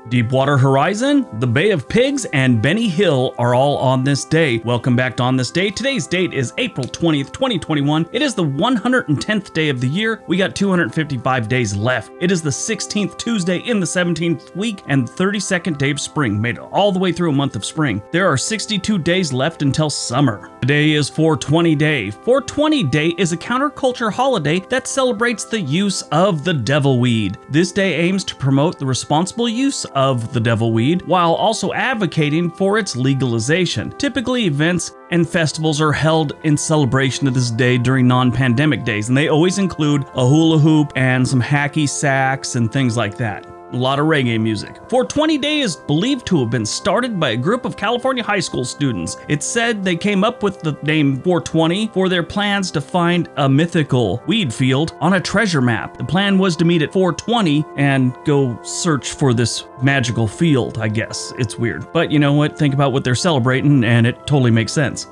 Deepwater Horizon, the Bay of Pigs, and Benny Hill are all on this day. Welcome back to On This Day. Today's date is April 20th, 2021. It is the 110th day of the year. We got 255 days left. It is the 16th Tuesday in the 17th week and 32nd day of spring, made it all the way through a month of spring. There are 62 days left until summer. Today is 420 Day. 420 Day is a counterculture holiday that celebrates the use of the devil weed. This day aims to promote the responsible use of the devil weed while also advocating for its legalization. Typically, events and festivals are held in celebration of this day during non-pandemic days, and they always include a hula hoop and some hacky sacks and things like that. A lot of reggae music. 420 Day is believed to have been started by a group of California high school students. It's said they came up with the name 420 for their plans to find a mythical weed field on a treasure map. The plan was to meet at 420 and go search for this magical field, I guess. It's weird. But you know what? Think about what they're celebrating and it totally makes sense.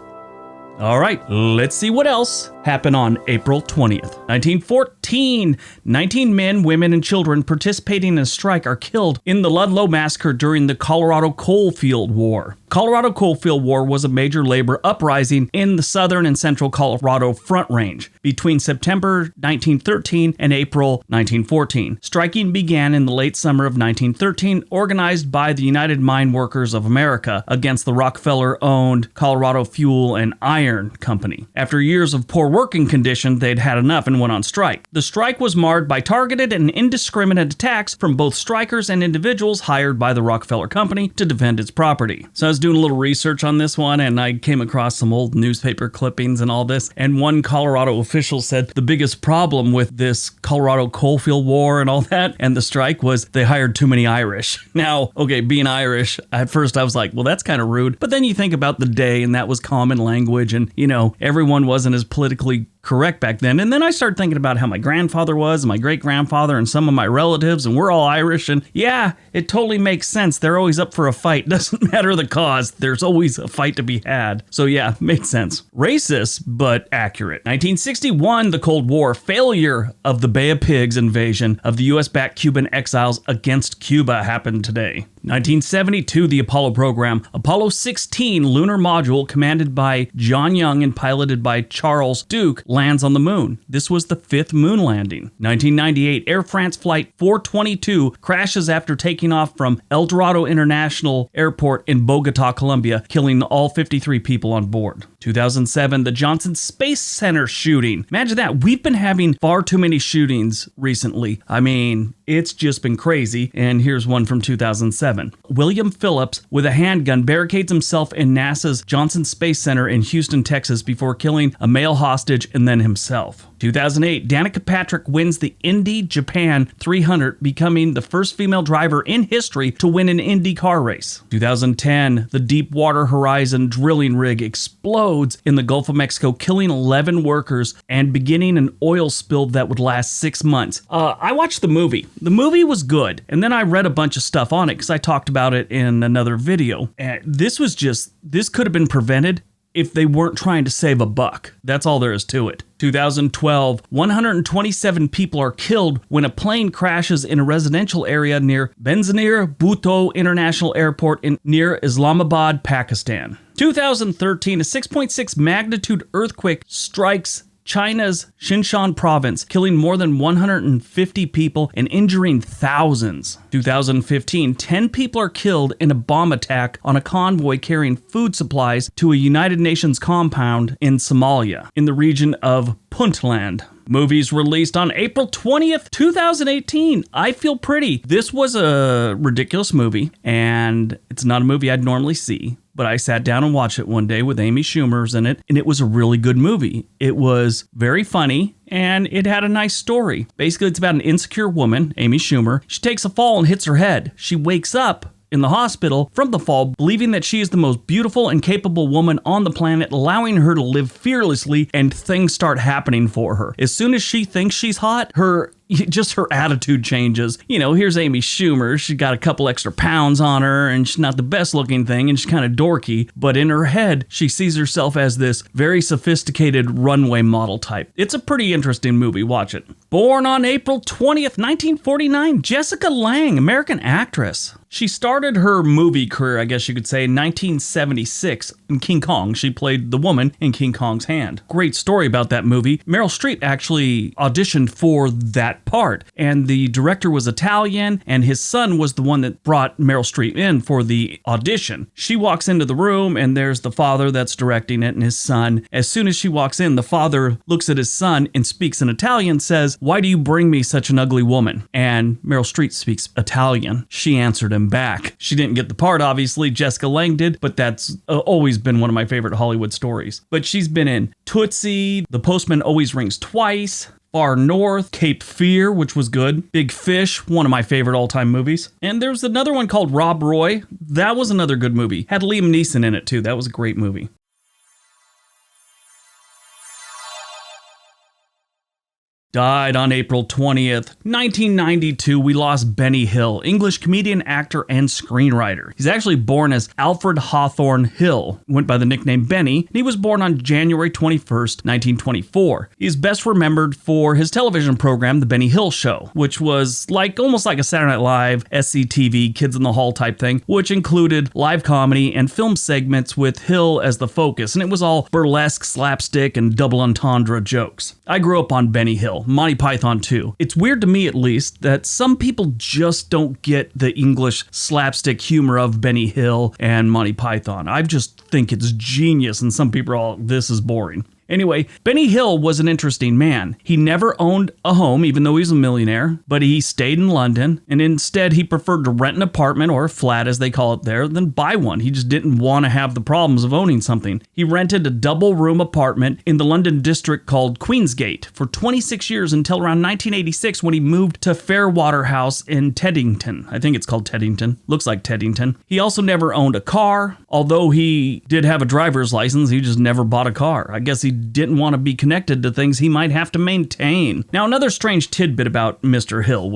All right, let's see what else happened on April 20th. 1914, 19 men, women, and children participating in a strike are killed in the Ludlow Massacre during the Colorado Coalfield War. Colorado Coalfield War was a major labor uprising in the southern and central Colorado Front Range between September 1913 and April 1914. Striking began in the late summer of 1913, organized by the United Mine Workers of America against the Rockefeller-owned Colorado Fuel and Iron Company. After years of poor working conditions, they'd had enough and went on strike. The strike was marred by targeted and indiscriminate attacks from both strikers and individuals hired by the Rockefeller Company to defend its property. So I was doing a little research on this one, and I came across some old newspaper clippings and all this, and one Colorado official said the biggest problem with this Colorado Coalfield War and all that and the strike was they hired too many Irish. Now, okay, being Irish, at first I was like, well, that's kind of rude, but then you think about the day and that was common language and, you know, everyone wasn't as politically correct back then. And then I started thinking about how my grandfather was, and my great-grandfather, and some of my relatives, and we're all Irish, and yeah, it totally makes sense. They're always up for a fight. Doesn't matter the cause, there's always a fight to be had. So yeah, makes sense. Racist, but accurate. 1961, the Cold War, failure of the Bay of Pigs invasion of the US-backed Cuban exiles against Cuba happened today. 1972, the Apollo program. Apollo 16 lunar module commanded by John Young and piloted by Charles Duke lands on the moon. This was the 5th moon landing. 1998, Air France Flight 422 crashes after taking off from El Dorado International Airport in Bogota, Colombia, killing all 53 people on board. 2007, the Johnson Space Center shooting. Imagine that. We've been having far too many shootings recently. I mean, it's just been crazy. And here's one from 2007. William Phillips, with a handgun, barricades himself in NASA's Johnson Space Center in Houston, Texas, before killing a male hostage and then himself. 2008, Danica Patrick wins the Indy Japan 300, becoming the first female driver in history to win an Indy car race. 2010, the Deepwater Horizon drilling rig explodes in the Gulf of Mexico, killing 11 workers and beginning an oil spill that would last 6 months. I watched the movie. The movie was good, and then I read a bunch of stuff on it because I talked about it in another video. And this could have been prevented if they weren't trying to save a buck. That's all there is to it. 2012, 127 people are killed when a plane crashes in a residential area near Benazir Bhutto International Airport near Islamabad, Pakistan. 2013, a 6.6 magnitude earthquake strikes China's Xinjiang province, killing more than 150 people and injuring thousands. 2015, 10 people are killed in a bomb attack on a convoy carrying food supplies to a United Nations compound in Somalia, in the region of Puntland. Movies released on April 20th, 2018. I Feel Pretty. This was a ridiculous movie, and it's not a movie I'd normally see, but I sat down and watched it one day with Amy Schumer's in it, and it was a really good movie. It was very funny, and it had a nice story. Basically, it's about an insecure woman, Amy Schumer. She takes a fall and hits her head. She wakes up in the hospital from the fall, believing that she is the most beautiful and capable woman on the planet, allowing her to live fearlessly, and things start happening for her. As soon as she thinks she's hot, her attitude changes. You know, here's Amy Schumer. She's got a couple extra pounds on her, and she's not the best looking thing, and she's kind of dorky, but in her head, she sees herself as this very sophisticated runway model type. It's a pretty interesting movie. Watch it. Born on April 20th, 1949, Jessica Lange, American actress. She started her movie career, I guess you could say, in 1976 in King Kong. She played the woman in King Kong's hand. Great story about that movie. Meryl Streep actually auditioned for that part, and the director was Italian, and his son was the one that brought Meryl Streep in for the audition. She walks into the room, and there's the father that's directing it and his son. As soon as she walks in, the father looks at his son and speaks in Italian, says, "Why do you bring me such an ugly woman?" And Meryl Streep speaks Italian. She answered him back. She didn't get the part, obviously. Jessica Lange did, but that's always been one of my favorite Hollywood stories. But she's been in Tootsie, The Postman Always Rings Twice, Far North, Cape Fear, which was good, Big Fish, one of my favorite all-time movies. And there's another one called Rob Roy. That was another good movie. Had Liam Neeson in it too. That was a great movie. Died on April 20th, 1992, we lost Benny Hill, English comedian, actor, and screenwriter. He's actually born as Alfred Hawthorne Hill, went by the nickname Benny, and he was born on January 21st, 1924. He's best remembered for his television program, The Benny Hill Show, which was almost like a Saturday Night Live, SCTV, Kids in the Hall type thing, which included live comedy and film segments with Hill as the focus, and it was all burlesque, slapstick, and double entendre jokes. I grew up on Benny Hill. Monty Python too. It's weird to me, at least, that some people just don't get the English slapstick humor of Benny Hill and Monty Python. I just think it's genius, and some people are all, this is boring. Anyway, Benny Hill was an interesting man. He never owned a home, even though he's a millionaire, but he stayed in London, and instead he preferred to rent an apartment, or a flat as they call it there, than buy one. He just didn't want to have the problems of owning something. He rented a double-room apartment in the London district called Queensgate for 26 years until around 1986 when he moved to Fairwater House in Teddington. I think it's called Teddington. Looks like Teddington. He also never owned a car. Although he did have a driver's license, he just never bought a car. I guess he didn't want to be connected to things he might have to maintain. Now, another strange tidbit about Mr. Hill,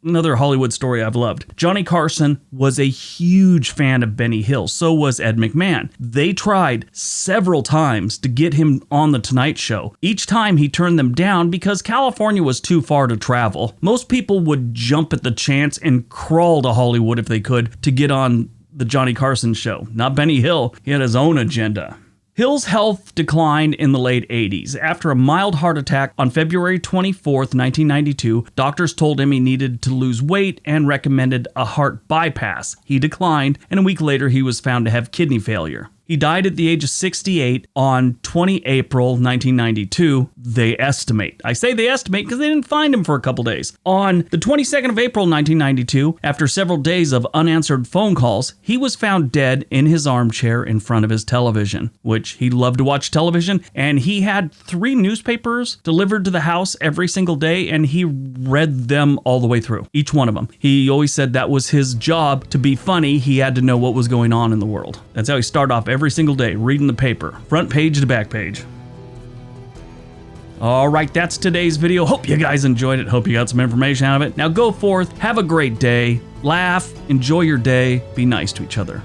another Hollywood story I've loved. Johnny Carson was a huge fan of Benny Hill. So was Ed McMahon. They tried several times to get him on The Tonight Show. Each time he turned them down because California was too far to travel. Most people would jump at the chance and crawl to Hollywood if they could to get on the Johnny Carson show. Not Benny Hill. He had his own agenda. Hill's health declined in the late 80s. After a mild heart attack on February 24th, 1992, doctors told him he needed to lose weight and recommended a heart bypass. He declined, and a week later he was found to have kidney failure. He died at the age of 68 on 20 April 1992, they estimate. I say they estimate because they didn't find him for a couple days. On the 22nd of April 1992, after several days of unanswered phone calls, he was found dead in his armchair in front of his television, which he loved to watch television, and he had 3 newspapers delivered to the house every single day, and he read them all the way through, each one of them. He always said that was his job. To be funny, he had to know what was going on in the world. That's how he started off every single day, reading the paper, front page to back page. All right, that's today's video. Hope you guys enjoyed it. Hope you got some information out of it. Now go forth, have a great day, laugh, enjoy your day, be nice to each other.